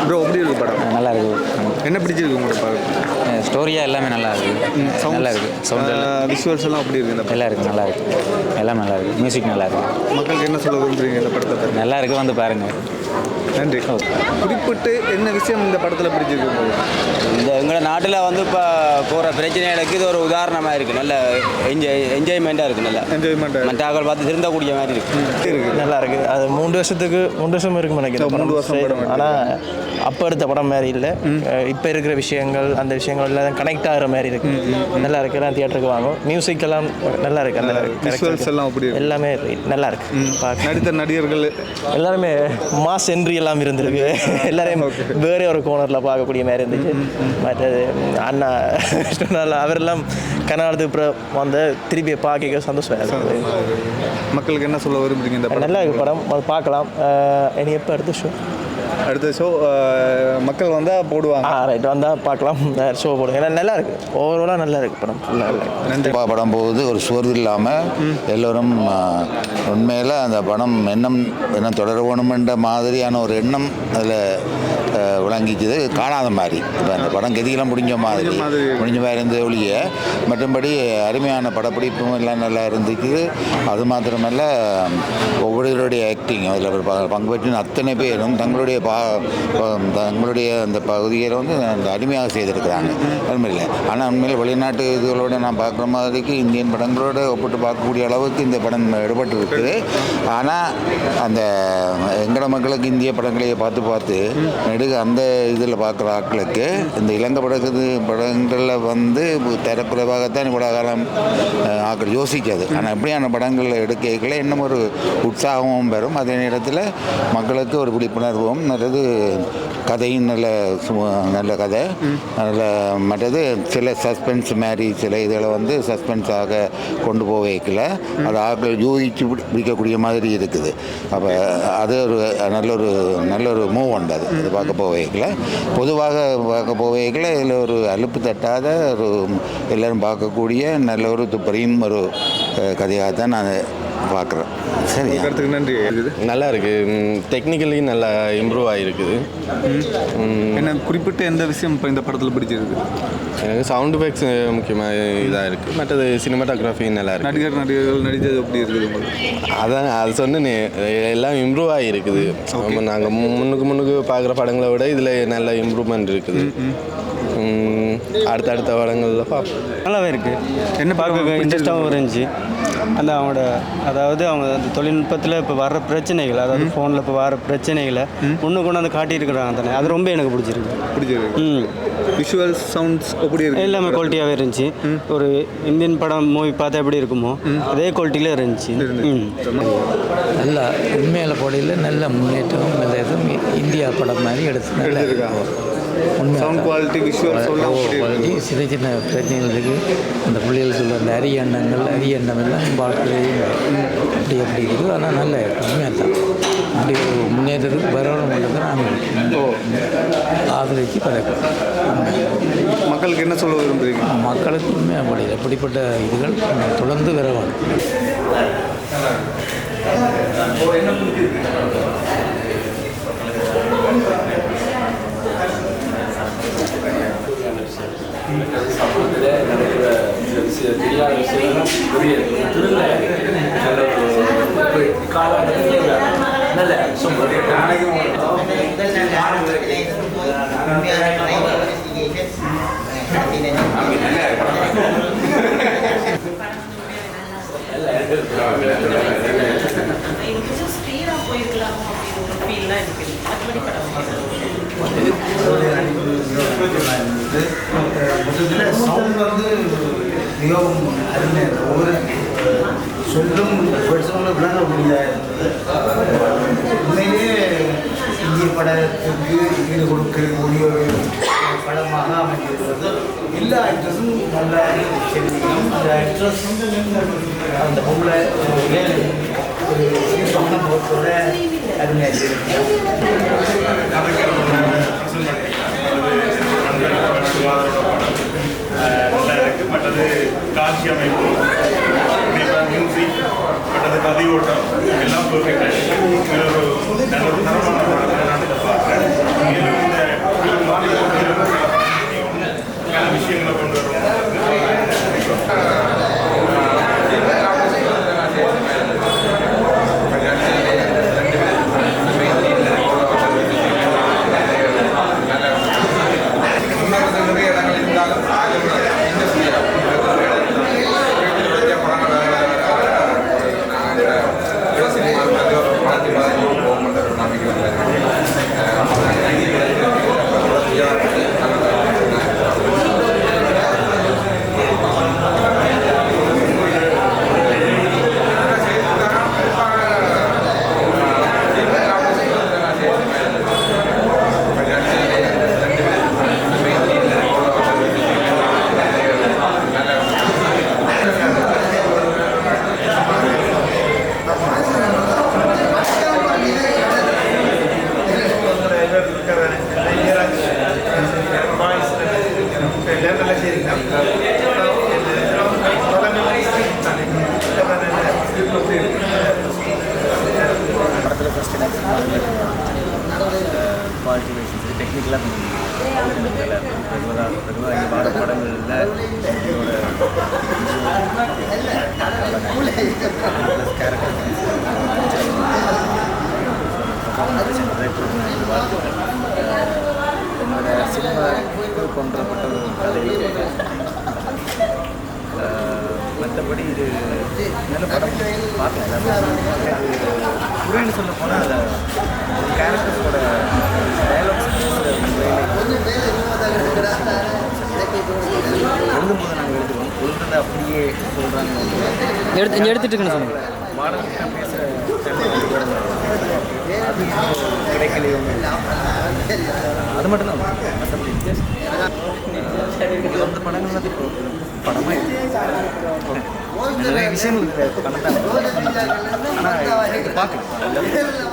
Bro எப்படி இருக்கு படம்? நல்லா இருக்கு. என்ன பிடிச்சிருக்கு உங்களுக்கு பார்க்க? ஸ்டோரியாக எல்லாமே நல்லா இருக்குது. நல்லா இருக்குது. சவுண்ட் விஷுவல்ஸ் எல்லாம் எப்படி இருக்குது? நல்லா இருக்குது. நல்லா இருக்குது. எல்லாம் நல்லா இருக்குது. மியூசிக் நல்லா இருக்குது. மக்களுக்கு என்ன சொல்ல விரும்புறீங்க இந்த படத்தை? நல்லா இருக்குது, வந்து பாருங்கள். நன்றி. குறிப்பிட்டு என்ன விஷயம் இந்த படத்தில் பிடிச்சிருக்கு? இந்த எங்கள் நாட்டில் வந்து இப்போ போகிற பிரச்சனைகளுக்கு இது ஒரு உதாரணமாக இருக்குது. நல்ல என்ஜாய்மெண்ட்டாக இருக்குது. நல்லா என்ஜாய்மெண்ட்டாக மற்ற பார்த்து திருந்தக்கூடிய மாதிரி இருக்குது. நல்லா இருக்குது. அது 3 வருஷம் இருக்கும் நினைக்கிறேன். 3 வருஷம் படம். ஆனால் அப்போ எடுத்த படம் மாதிரி இல்லை. இப்போ இருக்கிற விஷயங்கள் அந்த விஷயங்கள் எல்லாம் கனெக்ட் ஆகிற மாதிரி இருக்குது. நல்லா இருக்குது. எல்லாம் தியேட்டருக்கு வாங்கும். மியூசிக் எல்லாம் நல்லா இருக்குது. அந்த விஷுவல்ஸ் எல்லாம் அப்படி எல்லாமே நல்லா இருக்குது. நடித்த நடிகர்கள் எல்லாருமே மாஸ் என்ட்ரி எல்லாம் இருந்திருக்கு. எல்லாரையும் வேறே ஒரு கோனரில் பார்க்கக்கூடிய மாதிரி இருந்துச்சு. மற்றது அண்ணா அவரெல்லாம் கர்நாடகத்துக்கு அப்புறம் வந்து திருப்பி பார்க்க சந்தோஷம். மக்களுக்கு என்ன சொல்ல விரும்புறீங்க இந்த படம்? நல்லா இருக்கு படம். அது பார்க்கலாம். இனி எப்போ அடுத்த ஷோ மக்கள் வந்தால் போடுவாங்க. ரைட், வந்தால் பார்க்கலாம். ஷோ போடுங்க. ஏன்னா நல்லா இருக்குது. ஓவராலாக நல்லா இருக்குது படம். நன்றி. படம் போகுது ஒரு சோர்வு இல்லாமல் எல்லோரும் உண்மையில் அந்த படம் என்ன தொடர வேணுமென்ற மாதிரியான ஒரு எண்ணம் அதில் விளங்கிக்குது. காணாத மாதிரி இப்போ அந்த படம் கதியெல்லாம் முடிஞ்ச மாதிரி இருந்தது ஒழிய மற்றபடி அருமையான படப்பிடிப்பும் எல்லாம் நல்லா இருந்துக்குது. அது மாத்திரமல்ல ஒவ்வொருவருடைய ஆக்டிங் அதில் பங்கு பெற்று அத்தனை பேரும் தங்களுடைய அந்த பகுதியில் வந்து அந்த அருமையாக செய்திருக்கிறாங்க. உண்மையில் ஆனால் உண்மையில் வெளிநாட்டு இதுகளோடு நான் பார்க்குற மாதிரிக்கு இந்தியன் படங்களோடு ஒப்பிட்டு பார்க்கக்கூடிய அளவுக்கு இந்த படம் எடுபட்டு இருக்குது. ஆனால் அந்த எங்கட மக்களுக்கு இந்திய படங்களையே பார்த்து அந்த இதில் பார்க்குற ஆட்களுக்கு இந்த இலங்கை படங்களில் வந்து தரக்குறைவாகத்தான் இவ்வளோ காலம் ஆக்கள் யோசிக்காது. ஆனால் எப்படியான படங்கள் எடுக்கல இன்னும் ஒரு உற்சாகமும் பெறும். அதே நேரத்தில் மக்களுக்கு ஒரு விழிப்புணர்வும் நல்லது. கதையும் நல்ல கதை நல்ல. மற்றது சில சஸ்பென்ஸ் மாதிரி சில இதில் வந்து சஸ்பென்ஸாக கொண்டு போக வைக்கல. அது ஆக்கள் யூகிச்சு பிடிக்கக்கூடிய மாதிரி இருக்குது. அப்போ அது ஒரு நல்ல ஒரு மூவ் உண்டு. அது பார்க்க போக வைக்கல. பொதுவாக பார்க்க போக வைக்கல. இதில் ஒரு அலுப்பு தட்டாத ஒரு எல்லோரும் பார்க்கக்கூடிய நல்ல ஒரு துப்பறியும் ஒரு கதையாக தான் நான் பார்க்குறேன். சரி, நன்றி. நல்லா இருக்குது. டெக்னிக்கலி நல்லா இம்ப்ரூவ் ஆகிருக்குது. என்ன குறிப்பிட்ட எந்த விஷயம் இப்போ இந்த படத்தில் பிடிச்சிருக்கு? எனக்கு சவுண்ட் எஃபெக்ட்ஸ் முக்கியமாக இதாக இருக்குது. மற்றது சினிமாட்டோகிராஃபி நல்லா இருக்குது. நடிகர்கள் நடித்தது எப்படி இருக்குது உங்களுக்கு? அதான் அது சொன்னேனே, எல்லாம் இம்ப்ரூவ் ஆகிருக்குது. நாங்கள் முன்னுக்கு பார்க்குற படங்களை விட இதில் நல்ல இம்ப்ரூவ்மெண்ட் இருக்குது. அடுத்த படங்களில் பார்ப்போம். நல்லாவே இருக்குது. என்ன பார்க்க இன்ட்ரெஸ்டாகவும் இருந்துச்சு. அதாவது அவங்க அந்த தொழில்நுட்பத்தில் இப்போ வர்ற பிரச்சனைகள், அதாவது ஃபோனில் இப்போ வர பிரச்சனைகளை ஒன்று கொண்டு வந்து காட்டியிருக்கிறாங்க தானே. அது ரொம்ப எனக்கு பிடிச்சிருக்கு. விஷுவல்ஸ் சவுண்ட்ஸ் எப்படி இருக்கு? எல்லாமே குவாலிட்டியாகவே இருந்துச்சு. ஒரு இந்தியன் படம் மூவி பார்த்தா எப்படி இருக்குமோ அதே குவாலிட்டியில் இருந்துச்சு. நல்லா உண்மையில போடையில் நல்ல முன்னேற்றம். நல்ல இதுவும் இந்தியா படம் மாதிரி எடுத்து நல்லா சவுண்ட் குவாலிட்டி விஷுவல்ஸ் குவாலிட்டி. சின்ன பிரச்சனைகள் இருக்குது. அந்த பிள்ளைகள் சொல்ல அந்த அரிய எண்ணம் எல்லாம் வாழ்க்கையிலேயே அப்படி இருக்குது. ஆனால் நல்ல உண்மையாக தான் அப்படி முன்னேற்றத்துக்கு வரணும் தான் நாங்கள் ஆதரித்து பழக்கம். மக்களுக்கு என்ன சொல்ல விரும்புகிறீங்க? மக்களுக்கு உண்மையாக முடியல. இப்படிப்பட்ட இதுகள் தொடர்ந்து வரவாங்க. தெரியாத விஷயம் நல்ல சவுண்ட் வந்து மிகவும் அருமையாக ஒவ்வொரு சொல்லும் சொல்லும் விளங்க முடியாது. உண்மையிலேயே இந்திய படத்துக்கு ஈடு கொடுக்கக்கூடிய படமாக அமைந்திருக்கிறது. எல்லா ஆக்ட்ரஸும் நல்ல செல்வியும் அந்த ஆக்ட்ரஸும் அந்த பொருளை ஒரு சமூகத்தோட அருமையாக இருக்கிறார். நல்லா இருக்குது. மற்றது காட்சி அமைப்பு, மியூசிக், மற்றது கதையோட்டம் எல்லாம் பெர்ஃபெக்டாக இருக்குது. ஒரு நல்ல ஒரு தரமான நாட்டுக்கு பார்க்குறேன். மேலும் இந்த குவாலிட்டி வைஸ் சரி டெக்னிக்கலாக கொஞ்சம் நல்லா இருக்கும் ரெகுலராக இங்கே வர படங்களில் ப்ளஸ் கேரக்டர் என்னோட சினிமா கொன்றப்பட்ட ஒரு கதை மற்றபடி இது நல்ல படம் பார்க்கலாம் புரியன்னு சொல்ல போனால் அதில் கேரக்டர்ஸோட டைலாக்ஸ் எழுதும்போது நாங்கள் எழுதுவோம் எழுதுறதை அப்படியே சொல்கிறாங்க எடுத்துட்டு சொன்னாங்க மாடல் பேசுகிற அது கிடைக்கலையோ அது மட்டும்தான் மற்றபடி அந்த படங்கள் படமாக நிறைய விஷயங்கள் பணத்தான் ஆனால் பார்க்கலாம்